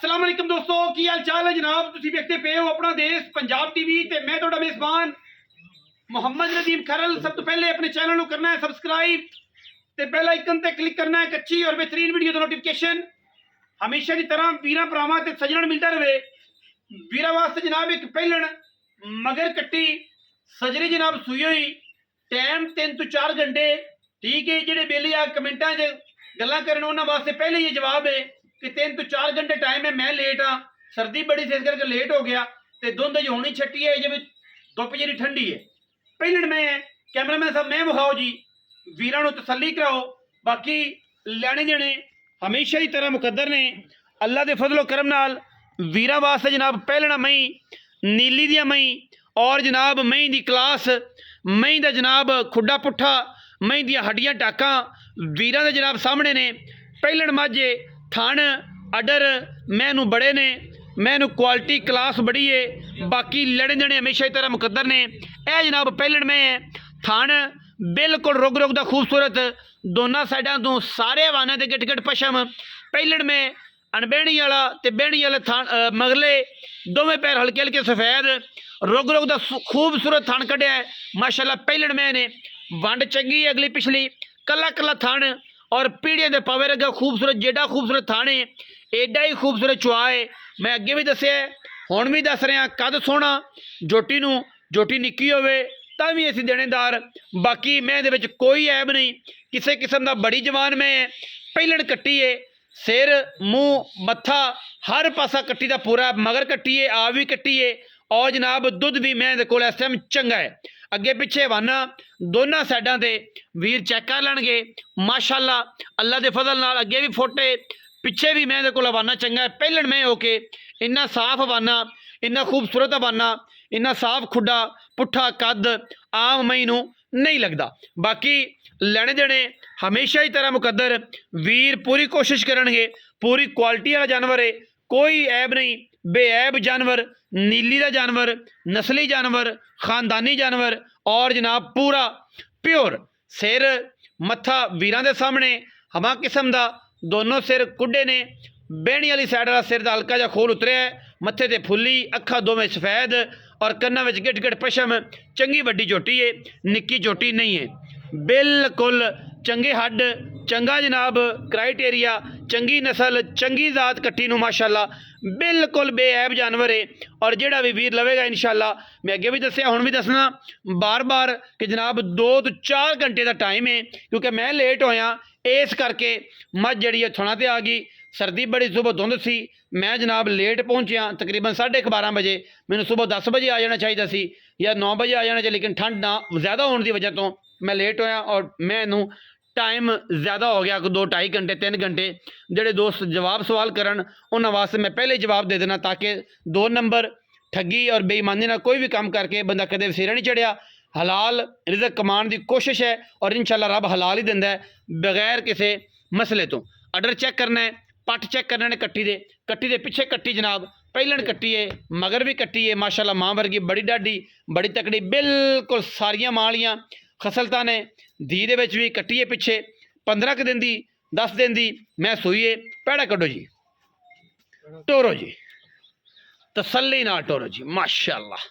अस्सलाम वालेकुम दोस्तों की हाल चाल है जनाब। तुसी देखते पे हो अपना देश पंजाब टीवी ते मैं ਤੁਹਾਡਾ मेज़बान मोहम्मद नदीम खरल। सब तो पहले अपने चैनल को करना है सब्सक्राइब ते बेल आइकन ते क्लिक करना है अच्छी और बेहतरीन वीडियो का नोटिफिकेशन हमेशा की तरह वीर भरावां ते सजणन मिलता रहे। वीर वास्ते जनाब एक पहलन मगर कट्टी सजरी जनाब सूई हुई टाइम 3 तो 4 घंटे ठीक है। जेडे बेली आ कमेंटा च गल्लां करन उन्हां वास्ते पहले ये जवाब है कि 3 तो 4 घंटे टाइम है। मैं लेट हाँ, सर्दी बड़ी से इस करके लेट हो गया तो धुंध जो होनी छट्टी है जब धुप जी ठंडी है। पहले मैं कैमरामैन साहब मैं विखाओ जी वीरां नूं तसल्ली कराओ। बाकी लैने देने हमेशा ही तरह मुकद्दर ने अल्लाह के फजलो करम नाल वीरां वास्ते जनाब पहलना मई नीली दियां मई और जनाब मई दी क्लास मई दा जनाब खुड्डा पुट्ठा मई दियां हड्डियां टाकां वीरां दे जनाब सामने ने। पहलन माझे थण अडर मैनू बड़े ने मैनू क्वालिटी क्लास बड़ी है। बाकी लड़े देने हमेशा ही तरह मुकद्दर ने। यह जनाब पहलन में थण बिल्कुल रुग रुग दा खूबसूरत दोनों साइडों तो सारे हवाना के गिट गिट पशम पहलन में अणबहनी वाला तो बहनी वाले थण मगरले दोवें पैर हल्के हल्के सफेद रुग रुग दा खूबसूरत थण कढ़िया है माशाल्लाह। पहलन में ने वंड चंगी है अगली पिछली कला कला थण और पीढ़िया के पावे रगा खूबसूरत जेडा खूबसूरत थाने एडा ही खूबसूरत चुआ है। मैं अगे भी दसिया हुण भी दस रहा कद सोहना जोटी नूं जोटी निक्की होवे तां भी असीं देनेदार। बाकी मैं दे विच कोई ऐब नहीं किसी किस्म का बड़ी जवान मैं पहलन कट्टी है सिर मूँह मत्था हर पासा कट्टी का पूरा मगर कट्टी है आ भी कट्टी है और जनाब दुध भी मैं दे कोल इस टाइम चंगा है। अगे पिछे हवाना दोनों साइडों से वीर चैक कर लैणगे माशाल्लाह अल्लाह के फजल नाल। अगे भी फोटे पिछे भी मैं दे कोल हवाना चंगा है। पहलन में होके इन्ना साफ हवाना इन्ना खूबसूरत हवाना इन्ना साफ खुड्डा पुट्ठा कद आम मई नूं नहीं लगता। बाकी लैने देने हमेशा ही तरह मुकद्दर वीर पूरी कोशिश करनगे पूरी क्वालिटी वाला जानवर है कोई ऐब नहीं बेऐब जानवर नीली का जानवर नस्ली जानवर खानदानी जानवर और जनाब पूरा प्योर सिर मत्था वीरां दे सामने हमा किस्म का दोनों सिर कुड्डे ने बहनी वाली साइड वाला सिर का हल्का जा खोल उतरिया है मत्थे ते फुल्ली अखा दोवें सफेद और कन्ना विच गिट गिट पशम चंगी वड्डी चोटी है निक्की चोटी नहीं है बिल्कुल चंगे हड्ड चंगा जनाब क्राइटेरिया चंगी नस्ल चंगी जात कट्टी नूं माशाल्लाह बिल्कुल बेऐब जानवर है। और जेड़ा भी वीर लवेगा इंशाल्लाह मैं अगे भी दसिया हुण भी दसना बार बार कि जनाब 2 तो 4 घंटे का टाइम है क्योंकि मैं लेट होया इस करके मझ जी है थुणा ते आ गई। सर्दी बड़ी सुबह धुंध सी मैं जनाब लेट पहुँचा तकरीबन 12:30 बजे मैंने सुबह 10 बजे आ जाना चाहिए सी या 9 बजे आ जाना चाहिए लेकिन ठंड ना ज़्यादा होने की वजह तो मैं लेट होया और मैनू टाइम ज़्यादा हो गया 2-2.5 घंटे 3 घंटे। जोड़े दोस्त जवाब सवाल करन उन्होंने वास्ते मैं पहले जवाब दे देना ताकि 2 नंबर ठगी और बेईमानी ना कोई भी काम करके बंदा कदे सिरा नहीं चढ़िया। हलाल रिज़्क कमाने की कोशिश है और इंशाल्लाह रब हलाल ही दिंदा है बगैर किसी मसले तो। अडर चेक करना है पट चेक करने ने कट्टी दे पिछे कट्टी जनाब पहलन कट्टी है मगर भी कट्टी है माशाल्लाह माँ वर्गी बड़ी डाडी बड़ी तकड़ी बिल्कुल सारिया माँ वालियां खसलता ने धी दे विच भी कट्टी है पिछे 15 दिन दी 10 दिन दी मैं सूई है। पैड़ा कड्डो जी टोरो जी तसल्ली ना टोरो जी माशाल्लाह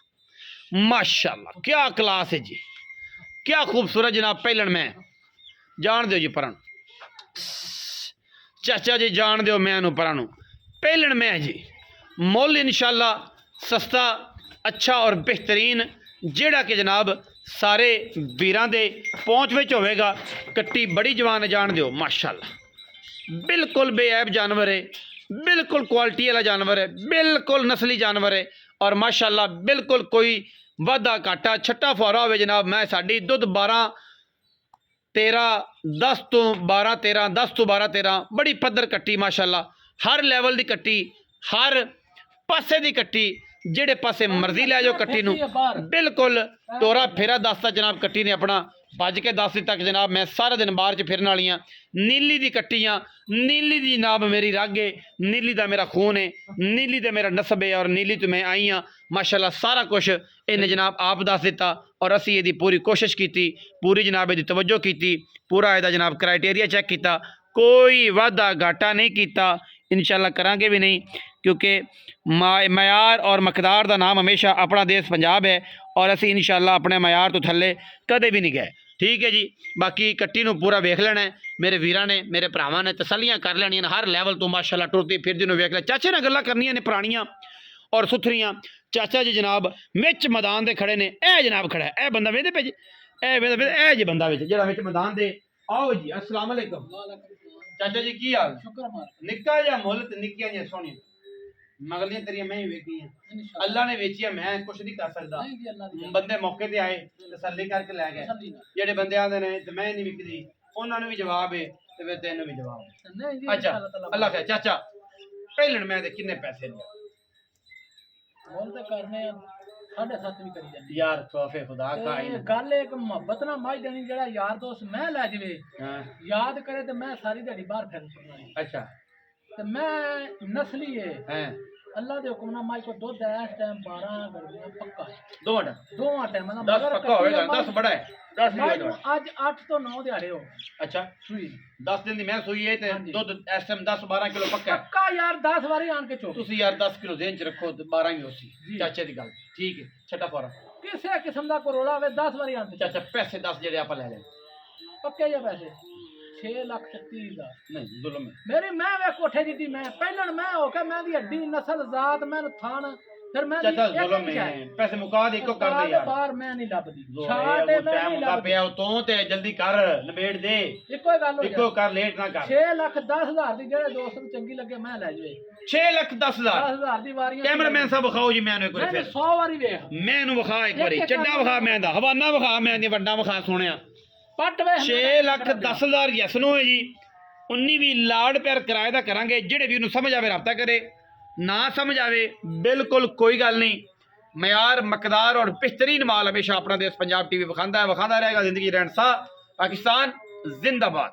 माशाल्लाह क्या क्लास है जी क्या खूबसूरत जनाब पहलन में जान दो जी परन चाचा जी जान दो मैं परा पहलन में जी मुल इंशाल्लाह सस्ता अच्छा और बेहतरीन जेड़ा कि जनाब सारे वीरां दे पहुँच विच होवेगा। कट्टी बड़ी जवान जान दो माशाल्लाह बिल्कुल बेऐब जानवर है बिल्कुल क्वालिटी वाला जानवर है बिल्कुल नस्ली जानवर है और माशाल्लाह बिल्कुल कोई वाधा घाटा छट्टा फुआरा हो जनाब। मैं साड़ी दुध 12-13 10 तो 12-13 10 तो 12-13 बड़ी पद्धर कट्टी माशाल्लाह हर लैवल की कट्टी हर पासे की कट्टी जेड़े पासे मर्जी लै जाओ कट्टी नूं बिल्कुल टोरा फेरा दसता जनाब। कट्टी ने अपना भज के 10 तक जनाब मैं सारा दिन बाहर च फिरन वाली नीली दी कट्टियाँ नीली दी जनाब मेरी रग है नीली दा मेरा खून है नीली दा मेरा नसब है और नीली तो मैं आई हाँ माशाल्लाह सारा कुछ इन्हें जनाब आप दस दिता और असी ये पूरी कोशिश की पूरी जनाब ये तवज्जो की पूरा यदा जनाब क्राइटेरिया चेक किया कोई वाधा घाटा नहीं किया इंशाल्लाह करांगे भी नहीं। क्योंकि मयार और मकदार का नाम हमेशा अपना देश पंजाब है और असी इंशाअल्लाह अपने मयार तो थले कदे भी नहीं गए। ठीक है जी। बाकी कट्टी नूं पूरा वेख लेना है मेरे वीरां ने, मेरे भरावां ने तसल्लियां कर लैणियां हर लैवल तो माशाअल्लाह टुरदी फिरदी नूं वेख ले। चाचे नाल गल्लां करनियां ने पुरानियां और सुथरियां। चाचा जी जनाब विच मैदान दे खड़े ने, ए जनाब खड़ा है, ए बंदा वेंदे पे जी, ए जी बंदा विच जेड़ा विच मैदान दे। आओ जी, अस्सलाम वालेकुम चाचा जी, की हाल? निक्का जिहा मुल्ल ते निक्कियां जिहियां सोहणियां मगलियां तेरियां मैं ही वेखियां, अल्लाह ने वेचिया, मैं कुछ नहीं कर सकदा। बंदे मौके ते आए तसल्ली करके लै गए। जेड़े बंदे आंदे ने ते मैं नहीं विकदी उन्हां नूं भी जवाब है ते फिर तैनूं भी जवाब है। अच्छा अल्लाह खैर। चाचा पहलण मैं दे किन्ने पैसे ले मोल ते करने 7.5 भी करी जांदी यार? खौफे खुदा का ही गल एक मोहब्बत ना माई देनी, जेड़ा यार दोस्त मैं लै जवे याद करे ते मैं सारी दिहाड़ी बाहर फिर पड़ना। अच्छा ते मैं नस्ली है हैं अल्लाह दे हुक्म नाल माई को दुध है इस टाइम 12 गर्मियां पक्का है। दो टाइम ना 10 पक्का होएगा, 10 बड़ा है, 10 नहीं होएगा। आज 8 तो 9 दिहाड़े हो। अच्छा सुई 10 दिन दी मैं सुई है ते दुध इस टाइम 10-12 किलो पक्का है। पक्का यार 10 बारी आन के चो तुसी यार 10 किलो देन च रखो ते 12 ही होसी चाचे दी गल। ठीक है छटा फौरा किसे किस्म दा कोरोला वे 10 बारी आन के चाचा पैसे 10 जेड़े आपा ले ले पक्के या पैसे 6 लाख 30 दा नहीं जुल्म है मेरी मैं वे कोठे जिद्दी मैं पहलन मैं हो के मैं दी हड्डी नस्ल जात मैं थान फिर मैं चाचा जुल्म है पैसे मुका दे इको कर दे यार बाहर मैं नहीं लबदी छाटे में टाइम का पिया तो ते जल्दी कर निबेड़ दे इको गल हो इको कर लेट ना कर 6 लाख 10 हजार दी जेड़े दोस्त ਨੂੰ ਚੰਗੀ ਲੱਗੇ ਮੈਂ ਲੈ ਜਵੇ 6 ਲੱਖ 10 ਹਜ਼ਾਰ 10 हजार ਦੀ ਵਾਰੀਆਂ ਕੈਮਰਾਮੈਨ ਸਾਹਿਬ ਵਿਖਾਓ ਜੀ ਮੈਨੂੰ ਇੱਕ ਵਾਰ ਫਿਰ 100 ਵਾਰੀ ਵੇਖ ਮੈਨੂੰ ਵਿਖਾ ਇੱਕ ਵਾਰੀ ਚੱਡਾ ਵਿਖਾ ਮੈਂ ਦਾ ਹਵਾਨਾ ਵਿਖਾ ਮੈਂ ਦੀ ਵੱਡਾ ਵਿਖਾ ਸੁਣਿਆ ਪੱਟ ਵੇ 6 ਲੱਖ 10 ਹਜ਼ਾਰ ਯਸ ਨੋ ਹੈ ਜੀ 19 ਵੀ ਲਾੜ ਪਿਆਰ ਕਿਰਾਏ ਦਾ ਕਰਾਂਗੇ ਜਿਹੜੇ ਵੀ ਉਹਨੂੰ ਸਮਝ ਆਵੇ ਰਾਬਤਾ ਕਰੇ ਨਾ ਸਮਝ ਆਵੇ ਬਿਲकुल कोई गल नहीं मयार मकदार और बेहतरीन माल हमेशा अपना देश पंजाब टीवी विखांदा रहेगा। जिंदगी रहन सा पाकिस्तान जिंदाबाद।